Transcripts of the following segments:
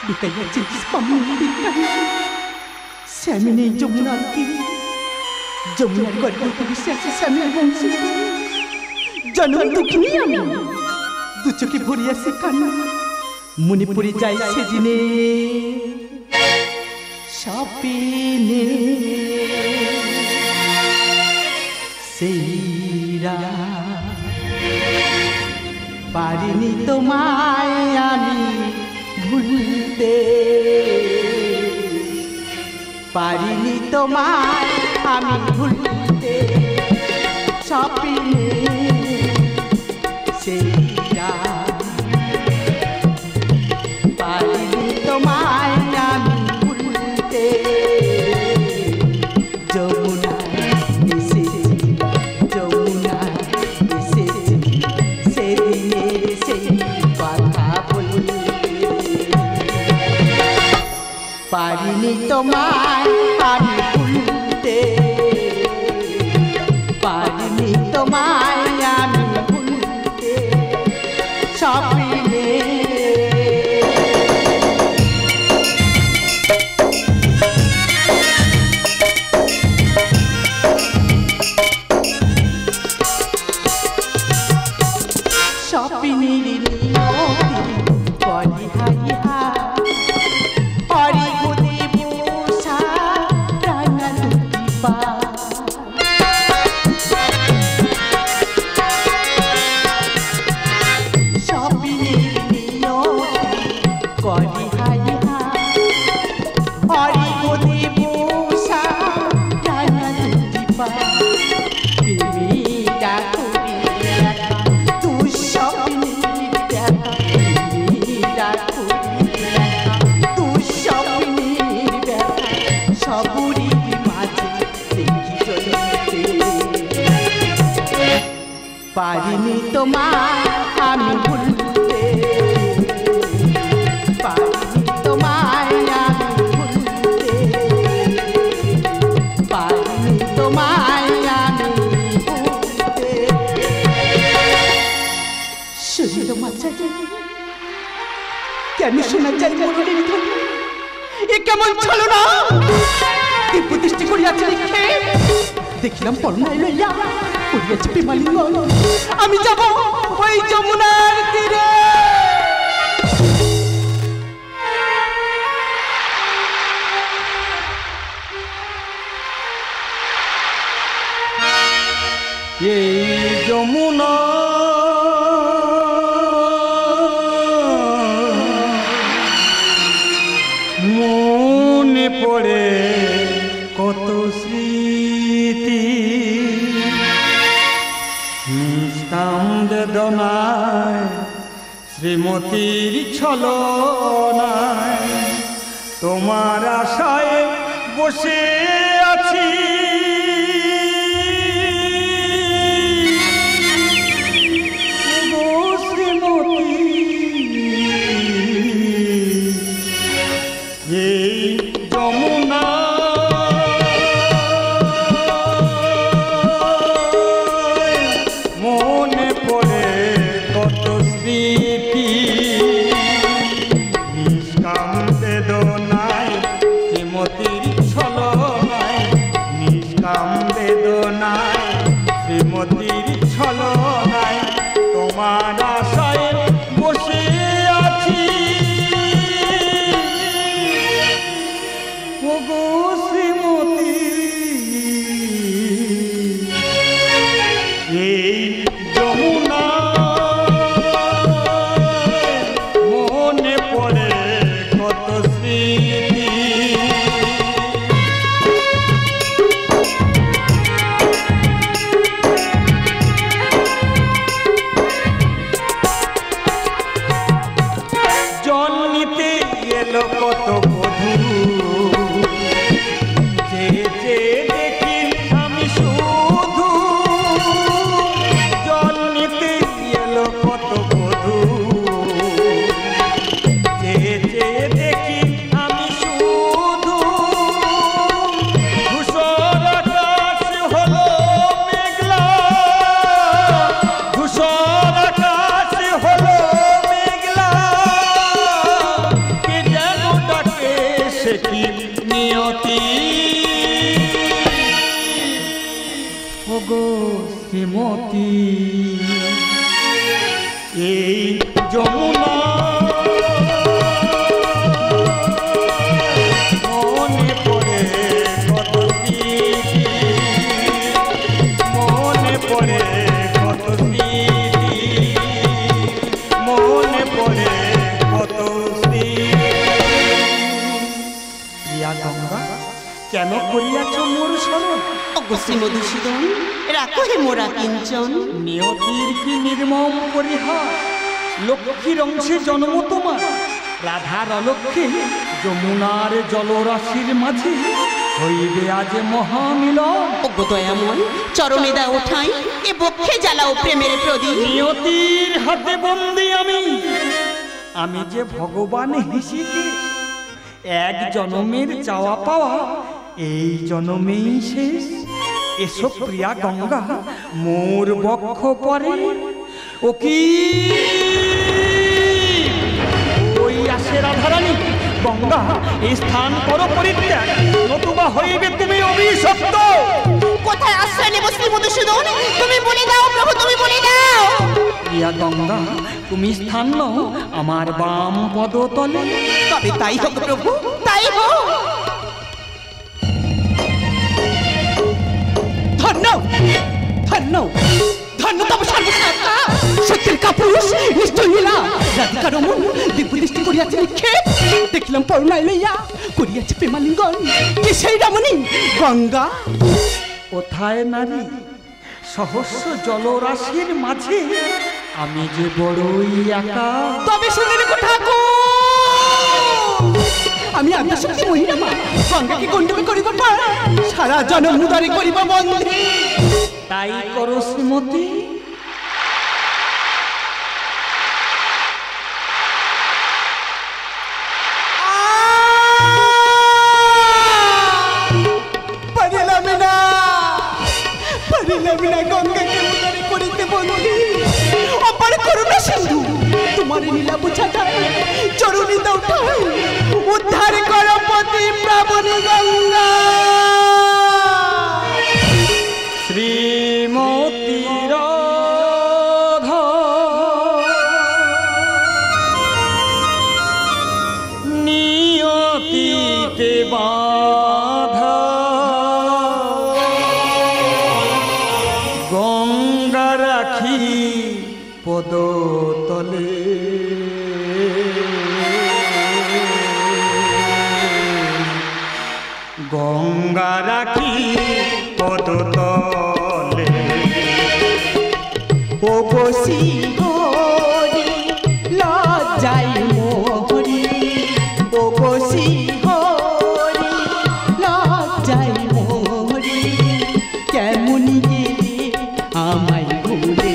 Bikaya jenis pemimpikan Sami ni Jamuna Ati Jamuna Gadu Tulisya Sami Bongsi Janam Dukni Ami Duchoki Bhoriya Sekan Munipuri Jai Sejine Shapine Seira Parini Tomai Ami ভুলতে পারিনি তোমায় আমি ভুলতে স্বপ্নে সেইরা পারিনি তোমায় আমি ভুলতে যমুনা এসেছি যমুনা এসেছি সেদিনে সেই কথা বলতে পারিনি তোমায় আমি ভুলতে পারিনি তোমায় আমি ভুলতে স্বপ্নে স্বপ্নের নিয়তি বলি হাইহা পারিনি তোমায় আমি ভুলতে পারিনি তোমায় আমি ভুলতে পারিনি তোমায় আমি ভুলতে শুনল মাঝে কেন শোনা যায় মরণের ধ্বনি এ কেমন চলো না দিব্য দৃষ্টি করিয়াছে লিখে দেখিলাম পরনায় লইয়া পড়িয়াছে বিমালিঙ্গ আমি যাব ওই যমুনার তীরে এই যমুনা মনে পড়ে কত স্মৃতি নিষ্কাম বেদনায় শ্রীমতীর ছলনায় তোমার আশায় বসে আছি শ্রীমতী এই যমুনা মনে পড়ে কত স্মৃতি, মনে পড়ে কত স্মৃতি, মনে পড়ে কত স্মৃতি। প্রিয়া গঙ্গা, কেন করিয়াছ মোর স্মরণ? অগস্তি মধুসূদন, রাখো হে মোরা কিঞ্চন। নিয়তির কি নির্মম পরিহাস, লক্ষ্মীর অংশে জন্ম তোমার, রাধার অলক্ষ্যে যমুনার জলরাশির মাঝে হইবে আজ মহামিলন। ওগো দয়াময়, চরণে দাও ঠাঁই, এ বক্ষে জ্বালাও প্রেমের প্রদীপ। নিয়তির হাতে বন্দি আমি, আমি যে ভগবান হিসেবে এক জনমের চাওয়া পাওয়া এই জনমেই শেষ। এসো প্রিয়া গঙ্গা, মোর বক্ষ পরে ও কি ওই আসে রাধারানী। গঙ্গা, এই স্থান করো পরিত্যাগ, নতুবা হইবে তুমি অভিশপ্ত। কোথায় আশ্রয় নেব শ্রী মধুসূদন? তুমি বলে দাও প্রভু, তুমি বলে দাও। প্রিয়া গঙ্গা, তুমি স্থান নাও আমার বাম পদতলে। তবে তাই হোক প্রভু, তাই হোক। ধন্য ধন্য ধন্য তব সর্বসাতা, সত্যের কাপুরুষ নিশ্চয় লীলা। রাধিকা রমন দিব্যদৃষ্টি করিয়াছে নিক্ষেপ, দেখিলাম পরনায় লইয়া করিয়াছে প্রেমালিঙ্গন। কে সেই রমণী? গঙ্গা। কোথায় নারী সহস্র জলরাশির মাঝে আমি যে বড়ই একা। তবে শুনে রেখো ঠাকুর, আমি আদ্যাশক্তি মহিলা মা, গঙ্গাকে গণ্ডবে করিব পার, সারা জনম উদারে করিব বন্দী। তাই করো শ্রীমতী। পারিলাম না, পারিলাম না গঙ্গাকে উদারে করিতে বন্দী। অপার করুণা সিন্ধু, তোমার লীলা বুঝা যায়, চরণী দাও ঠাঁই, উদ্ধার করো পতি প্রাবণী গঙ্গা। শ্রীমতী রাধা নিয়তিতে বাধা, গঙ্গা রাখি পদতলে। গঙ্গা রাখি পদতলে। ও বসি হরি লজ্জাই মোহরি, ও বসি হরি লজ্জাই মোহরি, কেমন গেলি আমায় ভুলে।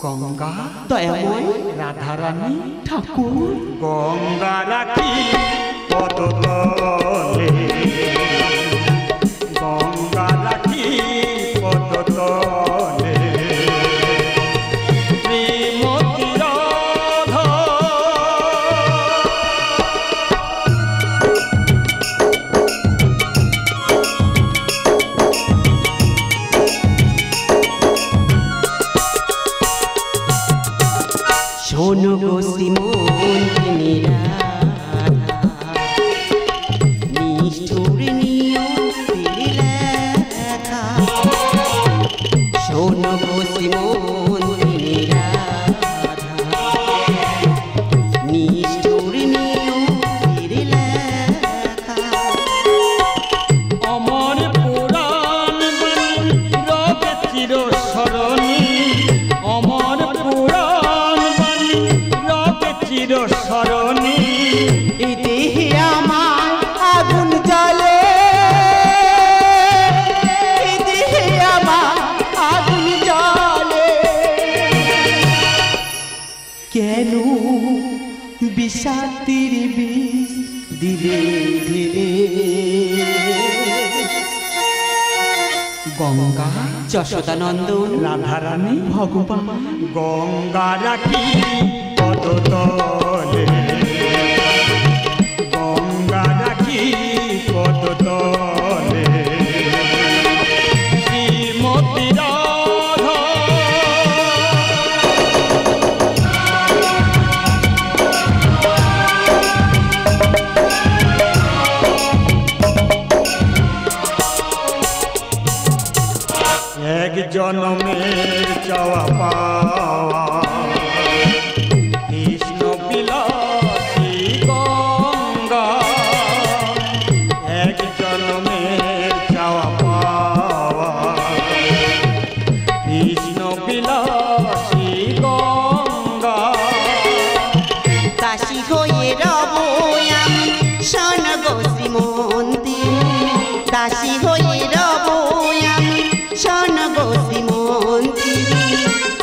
গঙ্গা, দয়াময় রাধারানী ঠাকুর, গঙ্গা রাখি পদতলে, গঙ্গা রাখি পদতলে। শ্রীমতী রাধা শোনো গো শ্রীমন্তিনী রাধা, নিষ্ঠুর নিয়তির লেখা। শোনো গো শ্রীমন্তিনী রাধা, নিষ্ঠুর নিয়তির লেখা। আমার পুরাণ বাণী রবে চিরস্মরণী, আমার পুরাণ বাণী রবে চিরস্মরণী। এই দেহে আমার আগুন জ্বলে, এই দেহে আমার আগুন জ্বলে। কেন বিষাক্তির বিষ দিলে দিলে। গঙ্গা, যশোদানন্দন রাধারানী ভগবান, গঙ্গা রাখি পদতলে, গঙ্গা রাখি পদতলে। চাওয়া পাওয়া কৃষ্ণ বিলাসী গঙ্গা এক জন্মের চাওয়া পাওয়া কৃষ্ণ বিলাসী গঙ্গা দাসী হয়ে রব আমি শোনগো শ্রীমন্তী দাসী হয়ে রব আমি শোনগো শ্রীমন্তী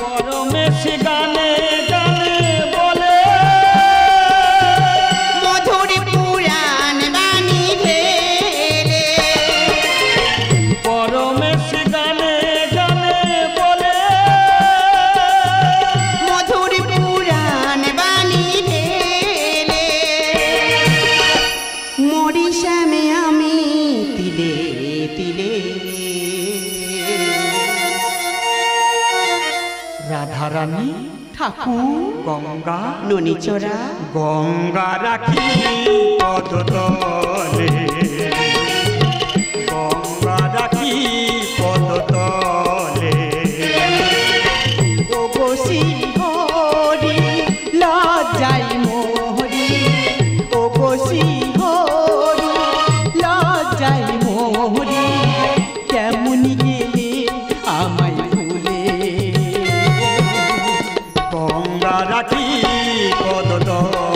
পরমেশী গানে গানে বলে মধুর পুরাণ বাণী ঢেলে পরমেশী গানে গানে বলে মধুর পুরাণ বাণী ঢেলে মরি শ্যামে আমি তিলে তিলে রাধারানী ঠাকুর গঙ্গা ননীচরা গঙ্গা রাখি পদতলে গঙ্গা রাখি পদতলে ও বসি হরি লজ্জাই মোহরি ও বসি হরি লজ্জাই মোহরি কেমন গেলে আমায় ভুলে গঙ্গা রাখি পদতলে